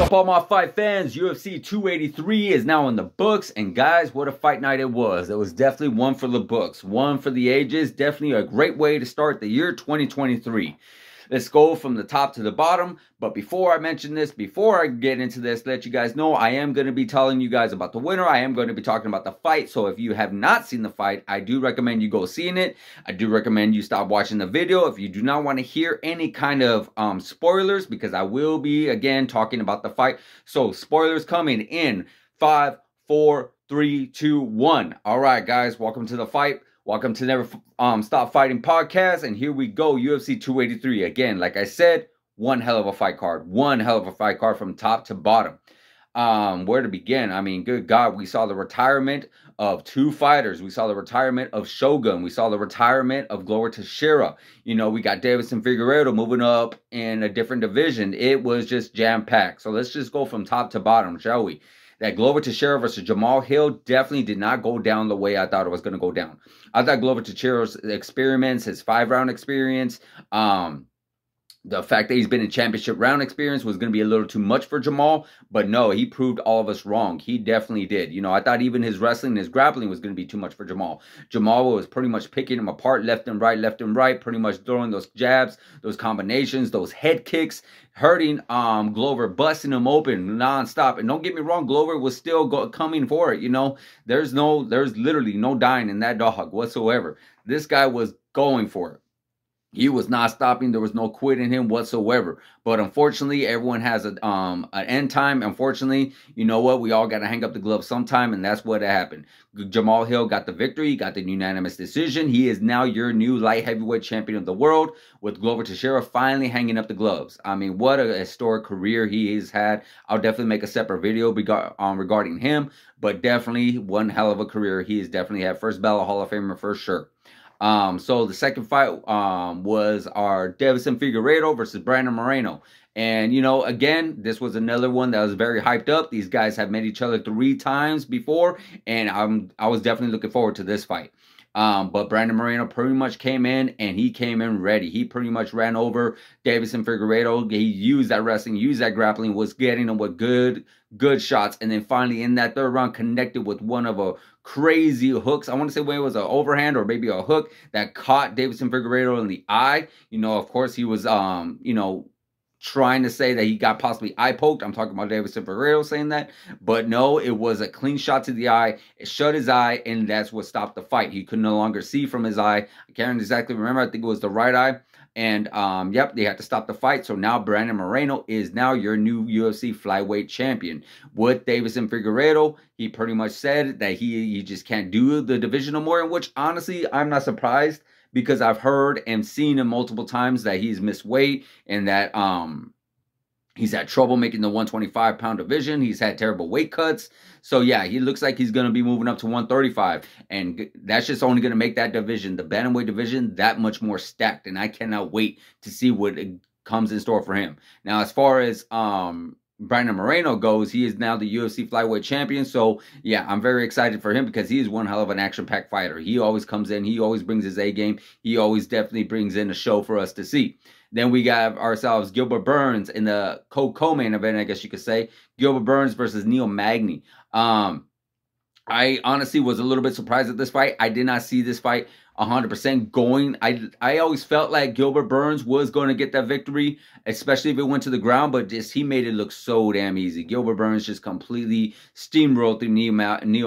up, all my fight fans? UFC 283 is now in the books, and guys, what a fight night it was. It was definitely one for the books, one for the ages, definitely a great way to start the year 2023. Let's go from the top to the bottom, but before I mention this, before I get into this, let you guys know I am going to be telling you guys about the winner. I am going to be talking about the fight, so if you have not seen the fight, I do recommend you go seeing it. I do recommend you stop watching the video if you do not want to hear any kind of spoilers, because I will be, again, talking about the fight. So, spoilers coming in 5, 4, 3, 2, 1. All right, guys, welcome to the fight. Welcome to Never Stop Fighting Podcast, and here we go, UFC 283. Again, like I said, one hell of a fight card. One hell of a fight card from top to bottom. Where to begin? I mean, good God, we saw the retirement of two fighters. We saw the retirement of Shogun. We saw the retirement of Glover Teixeira. You know, we got Deiveson Figueiredo moving up in a different division. It was just jam-packed. So let's just go from top to bottom, shall we? That Glover Teixeira versus Jamahal Hill definitely did not go down the way I thought it was going to go down. I thought Glover Teixeira's experiments, his 5-round experience, the fact that he's been in championship round experience was going to be a little too much for Jamahal, but no, he proved all of us wrong. He definitely did. You know, I thought even his wrestling, his grappling was going to be too much for Jamahal. Jamahal was pretty much picking him apart left and right, pretty much throwing those jabs, those combinations, those head kicks, hurting Glover, busting him open nonstop. And don't get me wrong, Glover was still coming for it. You know, there's literally no dying in that dog whatsoever. This guy was going for it. He was not stopping. There was no quit in him whatsoever. But unfortunately, everyone has an end time. Unfortunately, you know what? We all got to hang up the gloves sometime, and that's what happened. Jamahal Hill got the victory. He got the unanimous decision. He is now your new light heavyweight champion of the world, with Glover Teixeira finally hanging up the gloves. I mean, what a historic career he has had. I'll definitely make a separate video regarding him, but definitely one hell of a career he has definitely had. First ballot Hall of Famer for sure. So the second fight was our Deiveson Figueiredo versus Brandon Moreno. And, you know, again, this was another one that was very hyped up. These guys have met each other 3 times before, and I was definitely looking forward to this fight. But Brandon Moreno pretty much came in, and he came in ready. He pretty much ran over Deiveson Figueiredo. He used that wrestling, used that grappling, was getting him with good shots. And then finally in that third round connected with one of a crazy hooks. I want to say when it was an overhand or maybe a hook that caught Deiveson Figueiredo in the eye. You know, of course he was, you know, trying to say that he got possibly eye poked. I'm talking about Deiveson Figueiredo saying that, but no, it was a clean shot to the eye. It shut his eye, and that's what stopped the fight. He could no longer see from his eye. I can't exactly remember. I think it was the right eye. And, yep, they had to stop the fight. So now Brandon Moreno is now your new UFC flyweight champion. With Deiveson Figueiredo, he pretty much said that he just can't do the division no more, in which, honestly, I'm not surprised, because I've heard and seen him multiple times that he's missed weight and that he's had trouble making the 125-pound division. He's had terrible weight cuts. So, yeah, he looks like he's going to be moving up to 135. And that's just only going to make that division, the bantamweight division, that much more stacked. And I cannot wait to see what comes in store for him. Now, as far as Brandon Moreno goes, he is now the UFC flyweight champion. So, yeah, I'm very excited for him because he is one hell of an action-packed fighter. He always comes in. He always brings his A game. He always definitely brings in a show for us to see. Then we got ourselves Gilbert Burns in the co-main event, I guess you could say. Gilbert Burns versus Neil Magny. I honestly was a little bit surprised at this fight. I did not see this fight 100% going. I always felt like Gilbert Burns was going to get that victory, especially if it went to the ground, but just he made it look so damn easy. Gilbert Burns just completely steamrolled through Neil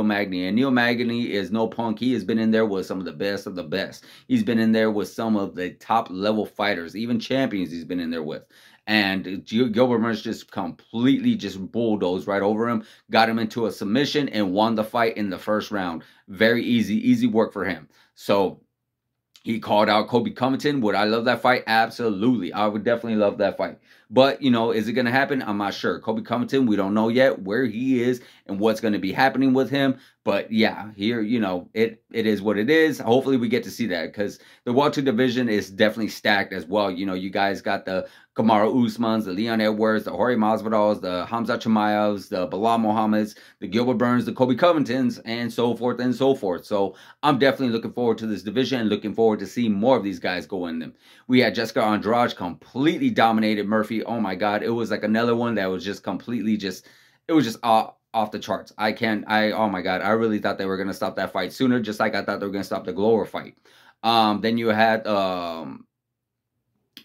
Magny. And Neil Magny is no punk. He has been in there with some of the best of the best. He's been in there with some of the top level fighters, even champions he's been in there with. And Gilbert Burns just completely just bulldozed right over him, got him into a submission, and won the fight in the first round. Very easy work for him. So he called out Colby Covington. Would I love that fight? Absolutely. I would definitely love that fight. But, you know, is it going to happen? I'm not sure. Colby Covington, we don't know yet where he is and what's going to be happening with him. But, yeah, here, you know, it is what it is. Hopefully we get to see that because the welter division is definitely stacked as well. You know, you guys got the Kamaru Usmans, the Leon Edwards, the Jorge Masvidals, the Hamza Chimaevs, the Bilal Mohammeds, the Gilbert Burns, the Colby Covingtons, and so forth and so forth. So I'm definitely looking forward to this division and looking forward to seeing more of these guys go in them. We had Jessica Andrade completely dominated Murphy 283. Oh my God, it was like another one that was just completely it was just off the charts. Oh my God, I really thought they were gonna stop that fight sooner, just like I thought they were gonna stop the Glover fight. Then you had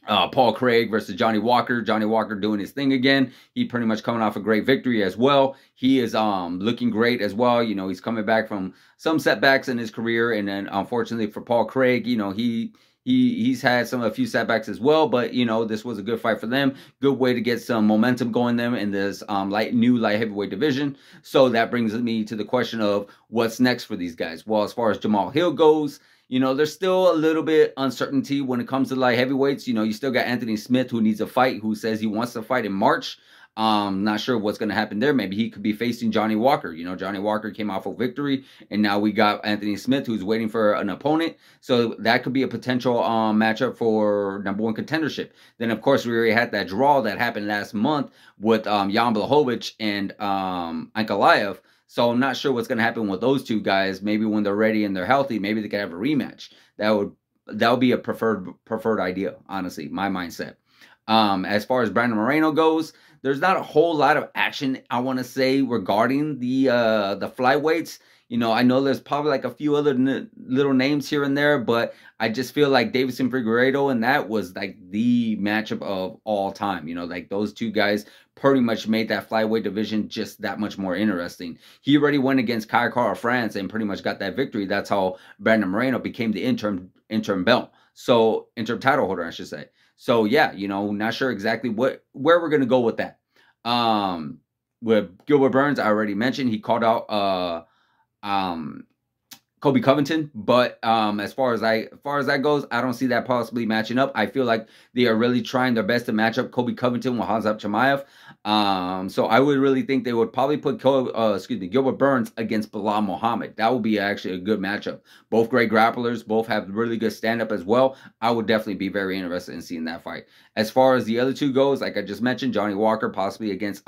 Paul Craig versus Johnny Walker. Johnny Walker doing his thing again. He pretty much coming off a great victory as well. He is looking great as well. You know, he's coming back from some setbacks in his career, and then unfortunately for Paul Craig, you know, he's had a few setbacks as well. But you know, this was a good fight for them. Good way to get some momentum going them in this new light heavyweight division. So that brings me to the question of what's next for these guys. Well, as far as Jamal Hill goes, you know, there's still a little bit uncertainty when it comes to light heavyweights. You know, you still got Anthony Smith, who needs a fight, who says he wants to fight in March. Not sure what's going to happen there. Maybe he could be facing Johnny Walker. You know, Johnny Walker came off a victory, and now we got Anthony Smith, who's waiting for an opponent. So that could be a potential matchup for #1 contendership. Then, of course, we already had that draw that happened last month with Jan Blachowicz and Ankalaev. So I'm not sure what's going to happen with those two guys. Maybe when they're ready and they're healthy, maybe they could have a rematch. That would be a preferred idea, honestly, my mindset. As far as Brandon Moreno goes, there's not a whole lot of action, I want to say, regarding the flyweights. You know, I know there's probably like a few other little names here and there, but I just feel like Deiveson Figueiredo, and that was like the matchup of all time. You know, like those two guys pretty much made that flyweight division just that much more interesting. He already went against Kai Kara France and pretty much got that victory. That's how Brandon Moreno became the interim belt. So interim title holder, I should say. So yeah, you know, not sure exactly where we're gonna go with that. With Gilbert Burns, I already mentioned he called out Colby Covington, but as far as that goes, I don't see that possibly matching up. I feel like they are really trying their best to match up Colby Covington with Khamzat Chimaev. So I would really think they would probably put Gilbert Burns against Belal Muhammad. That would be actually a good matchup. Both great grapplers, both have really good stand-up as well. I would definitely be very interested in seeing that fight. As far as the other two goes, like I just mentioned, Johnny Walker possibly against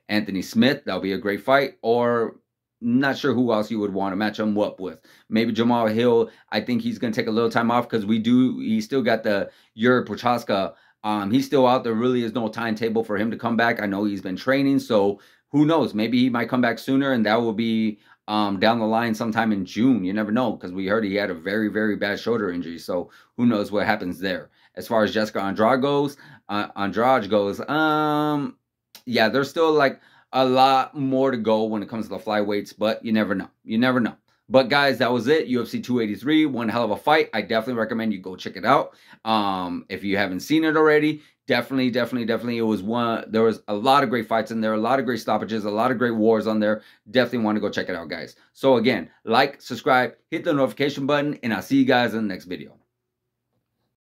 Anthony Smith. That'll be a great fight. Or not sure who else you would want to match him up with. Maybe Jamal Hill. I think he's going to take a little time off because he's still got the Yuri Prochazka. He's still out there. Really is no timetable for him to come back. I know he's been training, so who knows? Maybe he might come back sooner, and that will be down the line sometime in June. You never know, because we heard he had a very, very bad shoulder injury. So who knows what happens there. As far as Jessica Andrade goes, yeah, there's still like a lot more to go when it comes to the flyweights, but you never know. You never know. But guys, that was it. UFC 283, one hell of a fight. I definitely recommend you go check it out. If you haven't seen it already, definitely. It was there was a lot of great fights in there, a lot of great stoppages, a lot of great wars on there. Definitely want to go check it out, guys. So again, like, subscribe, hit the notification button, and I'll see you guys in the next video.